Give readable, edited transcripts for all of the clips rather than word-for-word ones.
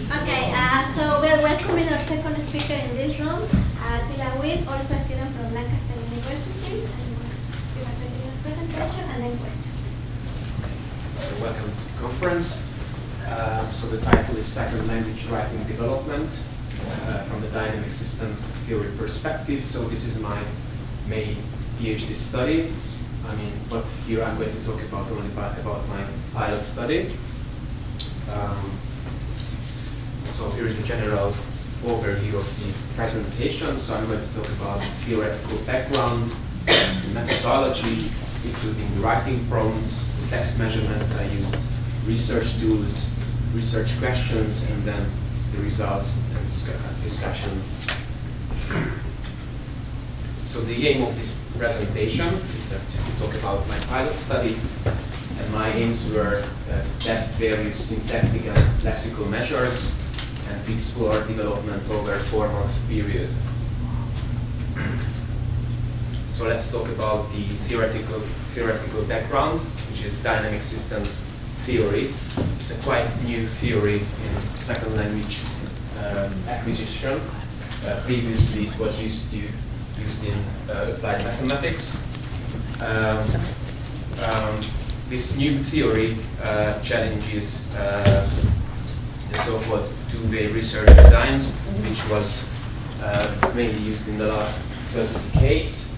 Okay, so we're welcoming our second speaker in this room, Attila Wind, also a student from Lancaster University, and we are taking his presentation and then questions. So welcome to the conference. So the title is Second Language Writing Development from the Dynamic Systems Theory Perspective. So this is my main PhD study. But here I'm going to talk only about my pilot study. So here's a general overview of the presentation. So I'm going to talk about theoretical background, the methodology, including the writing prompts, the text measurements. I used research tools, research questions, and then the results and discussion. So the aim of this presentation is to talk about my pilot study, and my aims were to test various syntactic and lexical measures and to explore development over a 4-month period. So let's talk about the theoretical background, which is dynamic systems theory. It's a quite new theory in second language acquisition. Previously, it was used in applied mathematics. This new theory challenges the so-called two-way research designs, which was mainly used in the last 30 decades.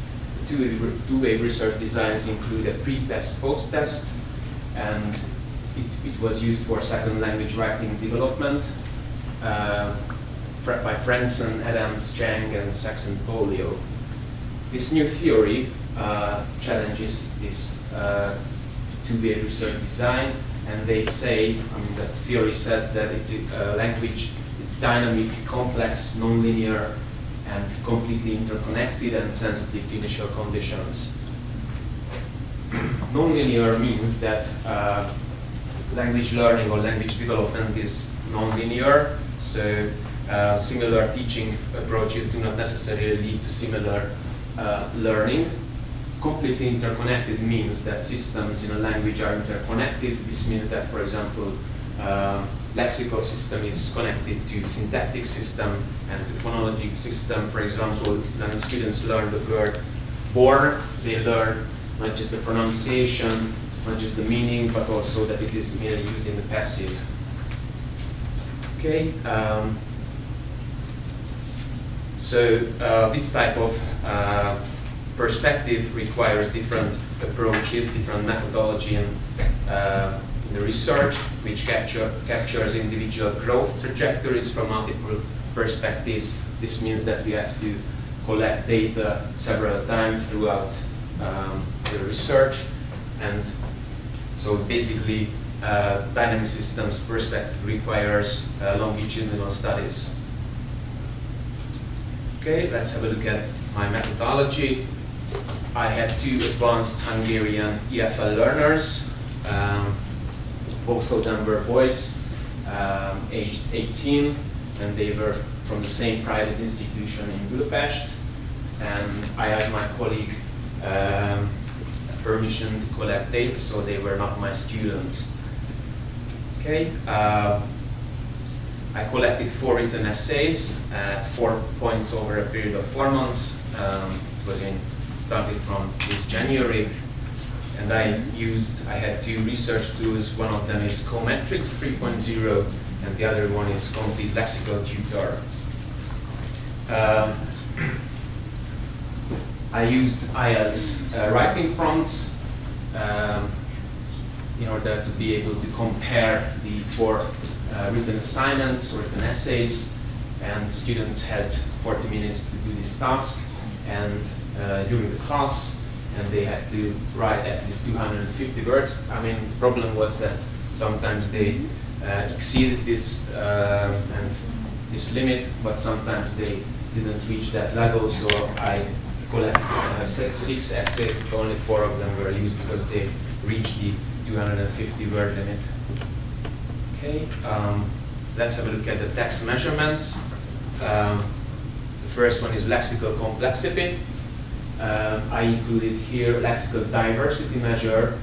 Two-way research designs include a pre-test, post-test, and it was used for second language writing development by Franson, Adams, Chang, and Saxon-Polio. This new theory challenges this two-way research design, and they say, the theory says that language is dynamic, complex, nonlinear, and completely interconnected and sensitive to initial conditions. Nonlinear means that language learning or language development is nonlinear, so similar teaching approaches do not necessarily lead to similar learning. Completely interconnected means that systems in a language are interconnected. This means that, for example, lexical system is connected to syntactic system and to phonologic system. For example, when students learn the word born, they learn not just the pronunciation, not just the meaning, but also that it is merely used in the passive. Okay. So this type of perspective requires different approaches, different methodology in the research, which captures individual growth trajectories from multiple perspectives. This means that we have to collect data several times throughout the research, and so basically dynamic systems perspective requires longitudinal studies. Okay, let's have a look at my methodology. I had 2 advanced Hungarian EFL learners. Both of them were boys, aged 18, and they were from the same private institution in Budapest. And I asked my colleague permission to collect data, so they were not my students. Okay. I collected 4 written essays at 4 points over a period of 4 months. It started from this January, and I had 2 research tools. One of them is Cometrics 3.0, and the other one is Complete Lexical Tutor. I used IELTS writing prompts in order to be able to compare the 4 written assignments or written essays, and students had 40 minutes to do this task, and during the class, and they had to write at least 250 words. The problem was that sometimes they exceeded this and this limit, but sometimes they didn't reach that level, so I collected 6 essays, but only 4 of them were used because they reached the 250 word limit. Okay, let's have a look at the text measurements. The first one is lexical complexity. I included here lexical diversity measures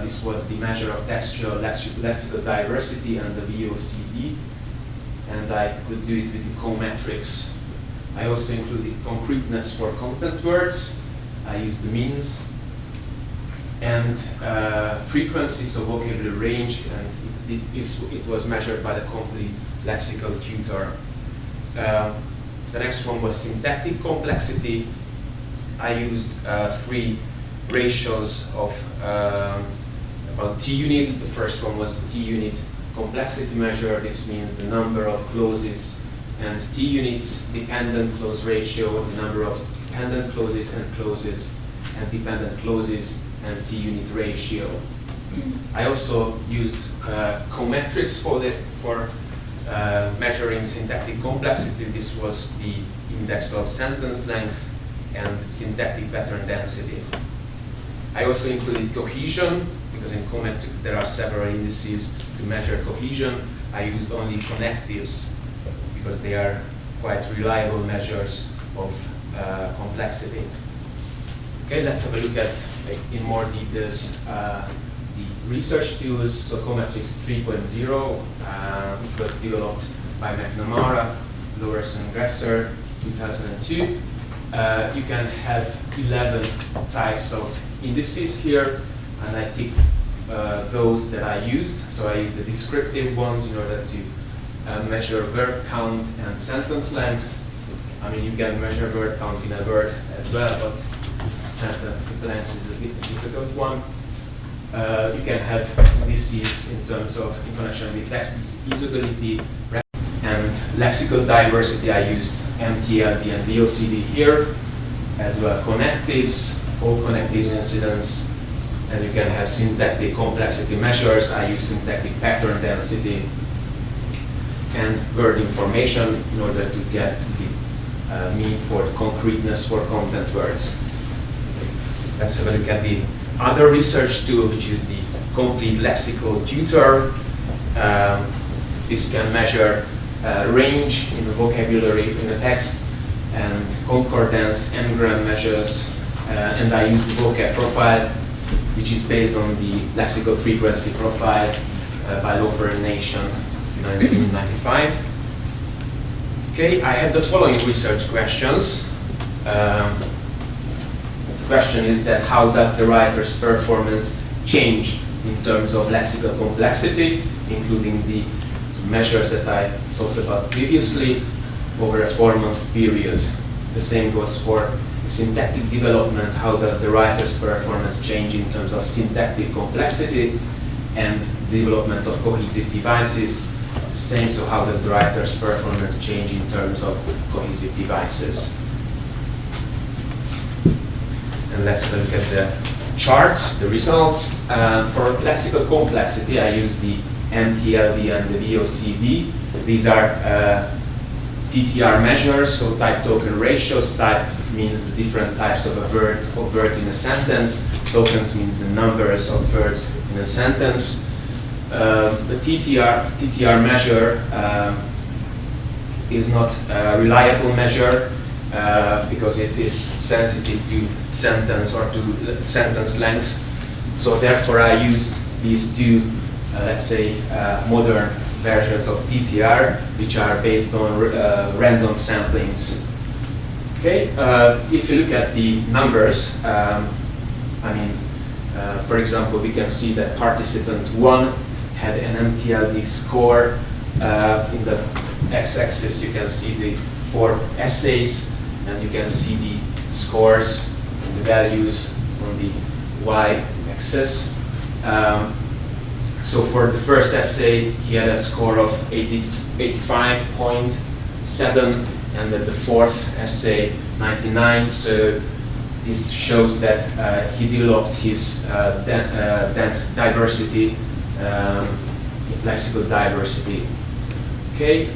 this was the measure of textual lexical diversity and the VOCD, and I could do it with the cometrics. I also included concreteness for content words. I used the means, and frequency, so vocabulary range, and it was measured by the complete lexical tutor. The next one was syntactic complexity. I used 3 ratios of about T-unit. The first one was the T-unit complexity measure. This means the number of clauses and T-units, dependent clause ratio, the number of dependent clauses and dependent clauses, and T-unit ratio. I also used cometrics for measuring syntactic complexity. This was the index of sentence length and syntactic pattern density. I also included cohesion, because in cometrics there are several indices to measure cohesion. I used only connectives because they are quite reliable measures of complexity. Okay, let's have a look at, in more details, the research tools. So Cometrics 3.0, which was developed by McNamara, Lowers and Gresser, 2002. You can have 11 types of indices here, and I ticked those that I used. So I used the descriptive ones in order to measure word count and sentence length. I mean, you can measure word count in a word as well, but sentence length is a bit difficult one. You can have indices in terms of in connection with text usability and lexical diversity. I used MTLD and VOCD here, as well connectives, all connectives incidents, and you can have syntactic complexity measures. I use syntactic pattern density and word information in order to get the mean for the concreteness for content words. Let's have a look at the other research tool, which is the complete lexical tutor. This can measure range in the vocabulary in a text and concordance, n-gram measures, and I use the vocab profile, which is based on the lexical frequency profile by Lofer and Nation in 1995. Okay, I had the following research questions. The question is that how does the writer's performance change in terms of lexical complexity, including the measures that I talked about previously, over a 4-month period. The same goes for syntactic development. How does the writer's performance change in terms of syntactic complexity and development of cohesive devices? The same, so how does the writer's performance change in terms of cohesive devices? And let's have a look at the charts, the results. For lexical complexity, I use the MTLD and the VOCD. These are TTR measures, so type token ratios. Type means the different types of words in a sentence. Tokens means the numbers of words in a sentence. The TTR measure is not a reliable measure because it is sensitive to sentence or to sentence length. So therefore I use these two, let's say, modern versions of TTR, which are based on random samplings. Okay, if you look at the numbers, for example, we can see that participant 1 had an MTLD score. In the x-axis, you can see the 4 essays, and you can see the scores and the values on the y-axis. So for the first essay, he had a score of 85.7, and at the fourth essay, 99. So this shows that he developed his dense diversity, lexical diversity. Okay,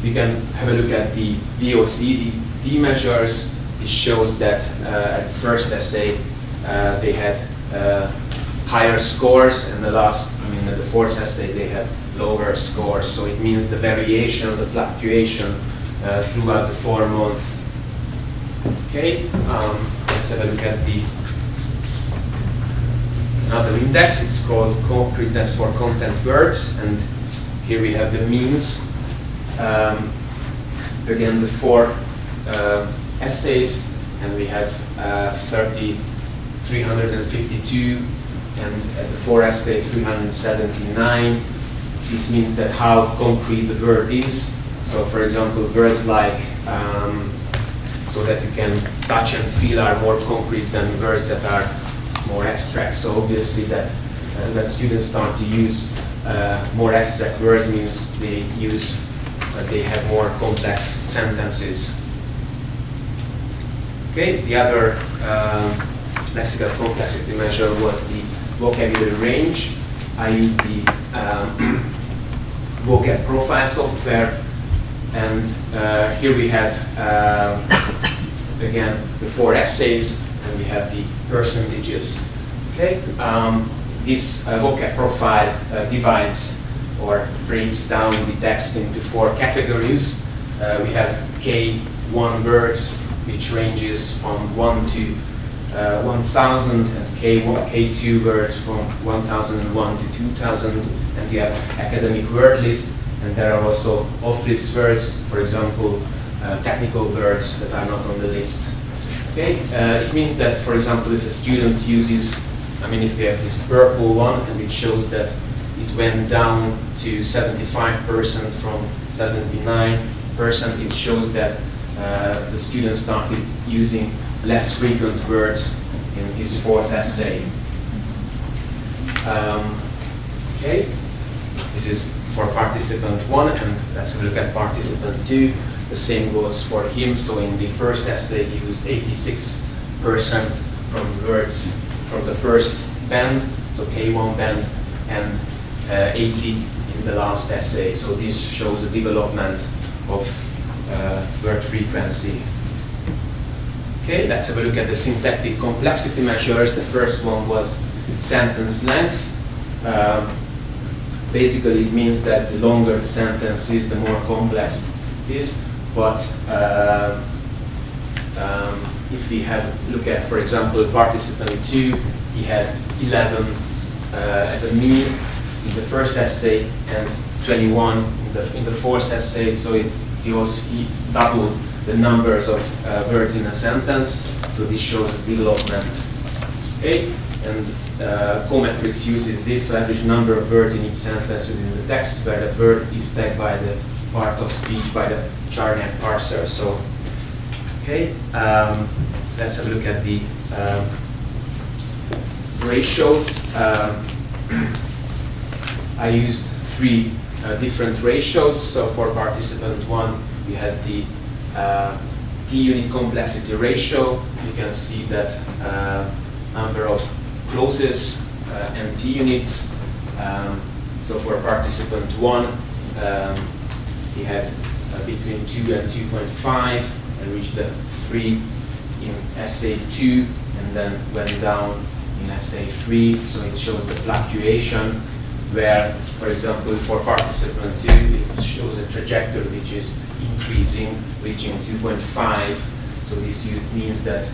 we can have a look at the VOCD measures. This shows that at the first essay they had higher scores, and at the fourth essay they had lower scores. So it means the variation, the fluctuation throughout the 4 months. Okay, let's have a look at the another index. It's called concreteness for content words, and here we have the means. Again, the 4 essays, and we have 352, and at the 4 essay 379. This means that how concrete the word is. So, for example, words like so that you can touch and feel are more concrete than words that are more abstract. So obviously that when students start to use more abstract words, means they have more complex sentences. Okay, the other lexical complexity measure was the vocabulary range. I used the vocab profile software, and here we have again the 4 essays, and we have the percentages. Okay, this vocab profile divides or breaks down the text into 4 categories. We have K1 words, which ranges from 1 to 1,000, and K2 words from 1,001 to 2,000, and we have academic word list, and there are also off-list words, for example, technical words that are not on the list. Okay, it means that, for example, if a student uses, if we have this purple one, and it shows that it went down to 75% from 79%, it shows that the student started using less frequent words in his 4th essay. Okay, this is for participant 1, and let's have a look at participant 2. The same goes for him. So in the 1st essay he used 86% from the words from the 1st band, so K1 band, and 80 in the last essay. So this shows a development of word frequency. Okay, let's have a look at the syntactic complexity measures. The first one was sentence length. Basically, it means that the longer the sentence is, the more complex it is. But if we look at, for example, participant 2, he had 11 as a mean in the 1st essay, and 21 in the 4th essay. So he doubled the numbers of words in a sentence. So this shows a development. Okay, and Cometrics uses this average number of words in each sentence within the text, where the word is tagged by the part of speech by the Charniak parser. So, okay, let's have a look at the ratios. I used 3 different ratios. So for participant 1, we had the T-unit complexity ratio. You can see that number of clauses and T-units. So for participant 1, he had between 2 and 2.5, and reached the 3 in essay 2, and then went down in essay 3. So it shows the fluctuation, where, for example, for participant 2, it shows a trajectory which is increasing, reaching 2.5. So this means that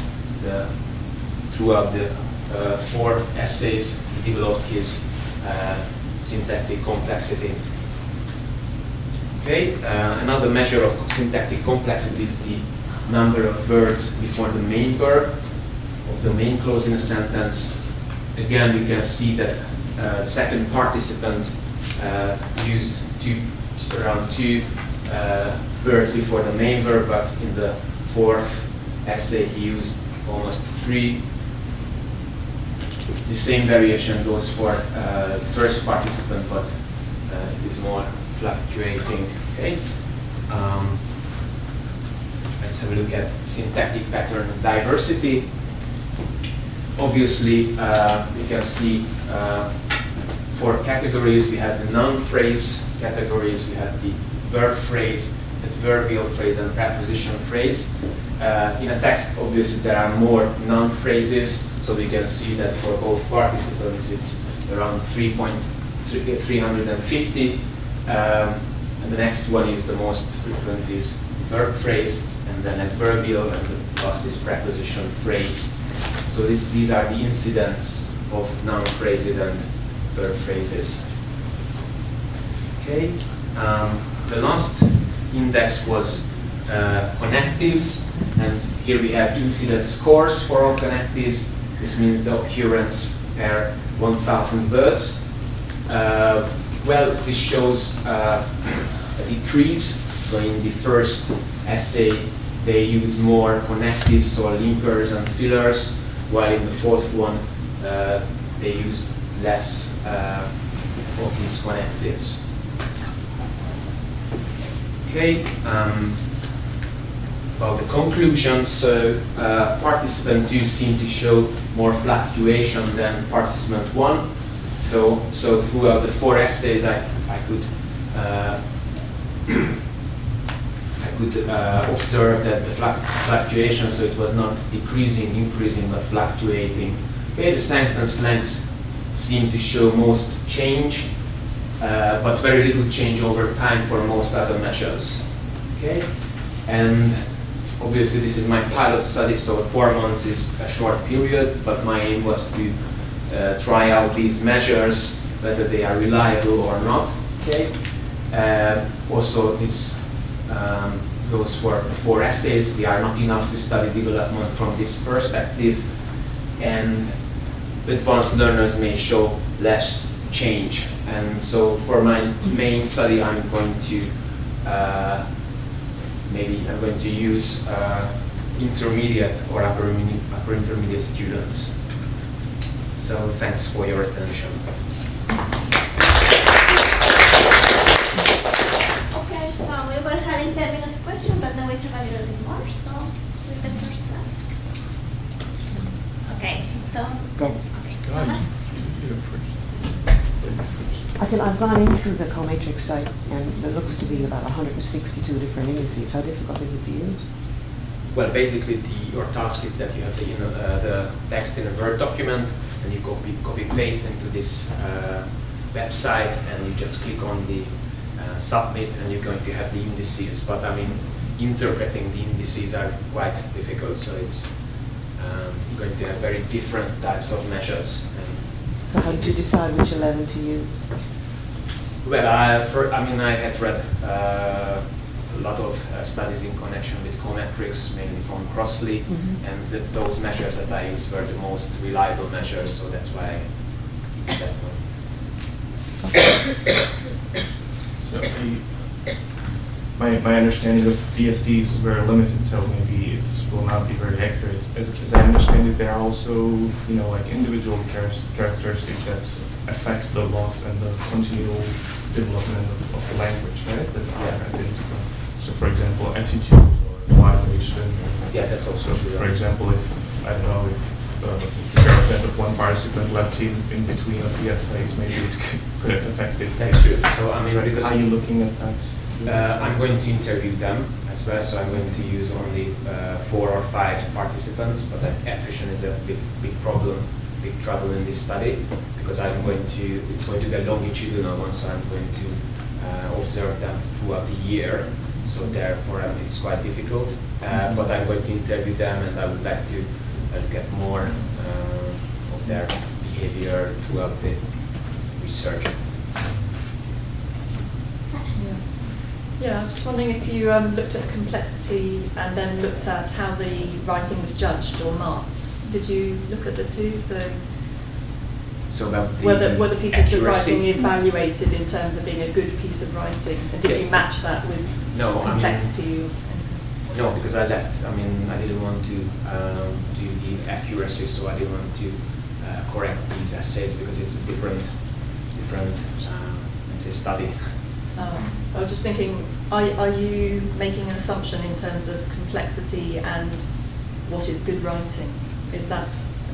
throughout the 4 essays, he developed his syntactic complexity. Okay, another measure of syntactic complexity is the number of words before the main verb of the main clause in a sentence. Again, you can see that the second participant used around 2 words before the main verb, but in the 4th essay he used almost 3. The same variation goes for the first participant, but it is more fluctuating. Okay. Let's have a look at syntactic pattern diversity. Obviously, you can see 4 categories. We have the noun phrase categories, we have the verb phrase, adverbial phrase, and preposition phrase. In a text, obviously, there are more noun phrases, so we can see that for both participants it's around 350. And the next one is the most frequent is verb phrase, and then adverbial, and the last is preposition phrase. So these are the incidents of noun phrases and verb phrases. Okay, the last index was connectives, and here we have incidence scores for all connectives. This means the occurrence per 1,000 words. Well, this shows a decrease. So in the first essay, they use more connectives or linkers and fillers, while in the fourth one, they used less of these connectives. Okay, about the conclusion, so participant 2 seemed to show more fluctuation than participant 1. So throughout the 4 essays, I could observe that the fluctuation, so it was not decreasing, increasing, but fluctuating. Okay, the sentence lengths seem to show most change, but very little change over time for most other measures. Okay, and obviously this is my pilot study, so 4 months is a short period, but my aim was to try out these measures, whether they are reliable or not. Okay, also this goes for 4 essays. They are not enough to study development from this perspective, and advanced learners may show less change. And so for my main study, I'm going to use intermediate or upper intermediate students. So thanks for your attention. Okay, so we were having 10 minutes question, but now we have a little bit more, so who's the first to ask? Okay, so, Go. okay, Thomas? Attila, I've gone into the Comatrix site and there looks to be about 162 different indices. How difficult is it to use? Well, basically, your task is that you have the text in a Word document, and you copy paste into this website, and you just click on the submit, and you're going to have the indices. But I mean, interpreting the indices are quite difficult, so it's you're going to have very different types of measures. And so how did you decide which 11 to use? well, I had read a lot of studies in connection with Comatrix, mainly from Crossley, and those measures that I used were the most reliable measures, so that's why I used that one. So my understanding of DSD is very limited, so maybe it will not be very accurate. As I understand it, there are also like individual characteristics that affect the loss and the continual development of the language, right? That are identical. So, for example, attitude or motivation. Yeah, that's also true. For example, if I don't know, if the girlfriend of one participant left him in between of the essays, maybe it could have affected. That's true. So because are you looking at that? I'm going to interview them as well, so I'm going to use only 4 or 5 participants, but attrition is a big problem, big trouble in this study, because it's going to be a longitudinal one, so I'm going to observe them throughout the year, so therefore it's quite difficult, but I'm going to interview them, and I would like to get more of their behavior throughout the research. Yeah, I was just wondering if you looked at complexity and then looked at how the writing was judged or marked. Did you look at the two? So about the were the pieces of accuracy? writing evaluated in terms of being a good piece of writing? And did Yes. you match that with complexity? No, because I left. I didn't want to do the accuracy, so I didn't want to correct these essays because it's a different, let's say, study. I was just thinking, are you making an assumption in terms of complexity and what is good writing?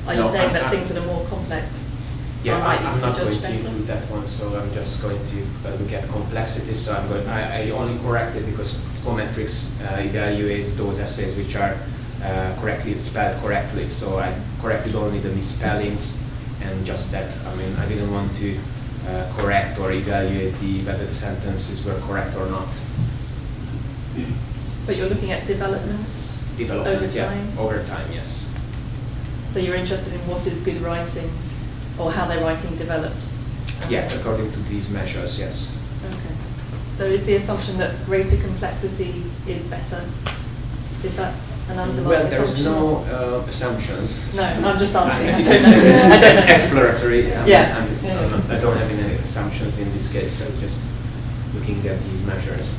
Are you saying that things that are more complex Yeah, are likely I'm to be not going judged to better? include that one, so I'm just going to look at complexity. So I only corrected because Comatrix evaluates those essays which are correctly spelled correctly. So I corrected only the misspellings and just that. I didn't want to correct or evaluate whether the sentences were correct or not. But you're looking at development over time? Yeah, over time, yes. So you're interested in what is good writing or how their writing develops? Yeah, according to these measures, yes. Okay. So is the assumption that greater complexity is better? Is that an underlying Well, there's assumption? no assumptions. No, I'm just asking. It's just I don't know. exploratory. Yeah. I don't have any assumptions in this case, so just looking at these measures.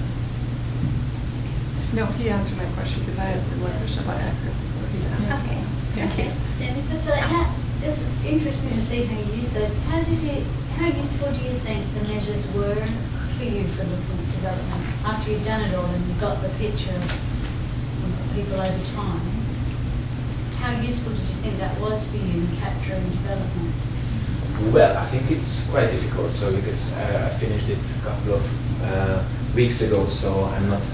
No, he answered my question because I had a similar question about accuracy, so he's answered. Okay. Thank Okay. you. Then So it's interesting to see how you use those. How useful do you think the measures were for you for looking at development? After you've done it all and you've got the picture of people over time, how useful did you think that was for you in capturing development? Well, I think it's quite difficult. So because I finished it a couple of weeks ago, so I'm not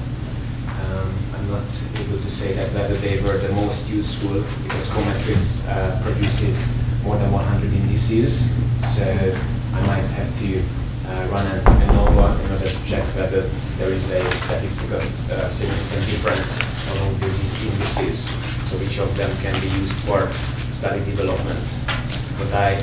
able to say that whether they were the most useful, because Cometrics produces more than 100 indices. So I might have to run an ANOVA in order to check whether there is a statistical significant difference among these indices. So each of them can be used for study development. But I'm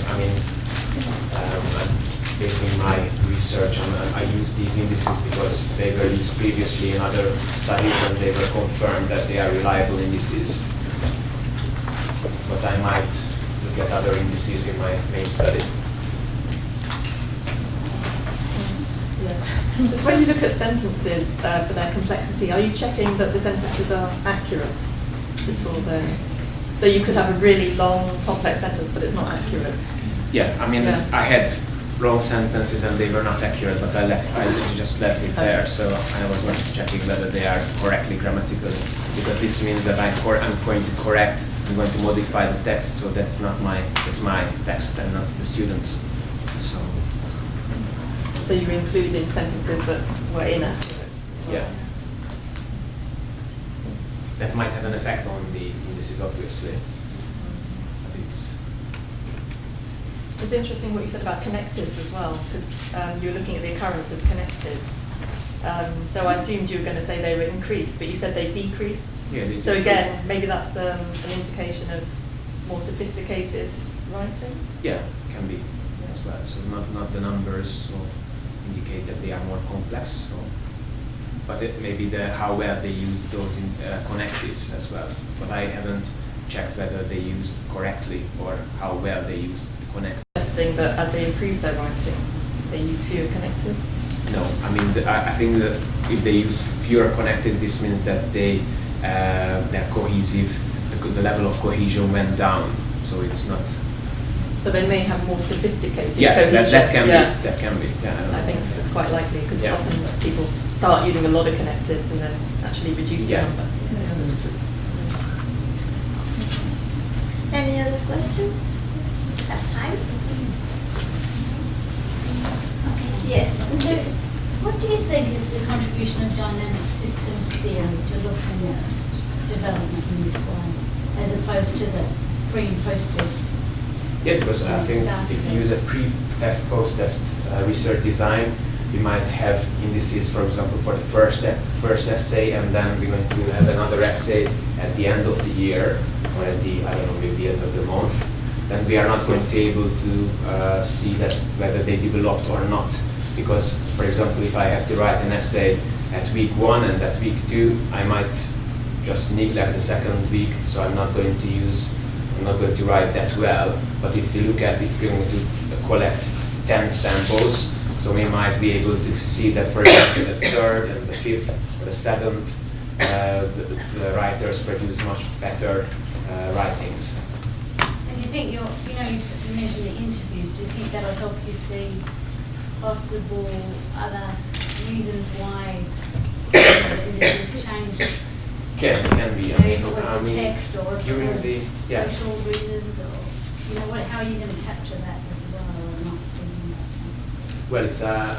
basing my research on, I use these indices because they were used previously in other studies and they were confirmed that they are reliable indices. But I might look at other indices in my main study. Yeah. Because when you look at sentences for their complexity, are you checking that the sentences are accurate before they're... So you could have a really long, complex sentence, but it's not accurate. Yeah, I had long sentences and they were not accurate, but I just left it there, so I was not checking whether they are correctly grammatically, because this means that I'm going to modify the text, so it's my text and not the students. So you included sentences that were inaccurate. Yeah. That might have an effect on the indices, obviously. But It's interesting what you said about connectives as well, because you were looking at the occurrence of connectives. So I assumed you were going to say they were increased, but you said they decreased. Yeah, they so decreased. Again, maybe that's an indication of more sophisticated writing? Yeah, can be as well. So not the numbers so indicate that they are more complex. So, but maybe how well they use those connectives as well. But I haven't checked whether they used correctly or how well they used connectives. Suggesting that as they improve their writing, they use fewer connectives? No, I think that if they use fewer connectives, this means that they're cohesive. The level of cohesion went down, so it's not. But they may have more sophisticated cohesion. That can be. That can be. Yeah, I think it's quite likely because Yeah. often people start using a lot of connectives and then actually reduce the number. Yeah, that's true. Any other question? Have time? Okay, yes. So, what do you think is the contribution of dynamic systems theory to looking at development in this way, as opposed to the pre and post-test? Yeah, because I think if you use a pre-test, post-test research design, we might have indices, for example, for the first essay, and then we're going to have another essay at the end of the year, or at the, maybe end of the month. Then we are not going to be able to see that whether they developed or not. Because, for example, if I have to write an essay at week 1 and at week 2, I might just neglect the second week, so I'm not going to write that well. But if you look at, if you're going to collect 10 samples, so we might be able to see that, for example, the third and the fifth or the seventh, the writers produce much better writings. And do you think you mentioned the interviews, do you think that'll help you see possible other reasons why the indices changed? Can be. If it was the text or if during it was the social reasons, or how are you going to capture that as well, or not? Well,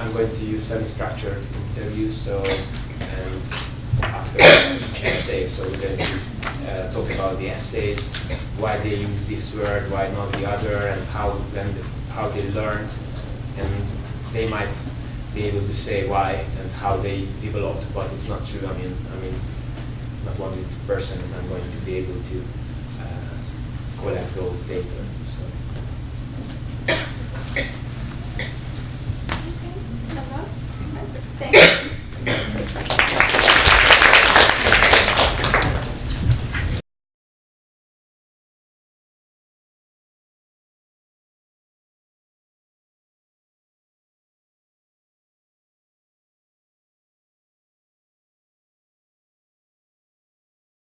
I'm going to use semi-structured interviews, and after each essay, so we're going to talk about the essays, why they use this word, why not the other, and how they learned, and they might be able to say why and how they developed, but it's not true. It's not 100% that I'm going to be able to collect those data. So.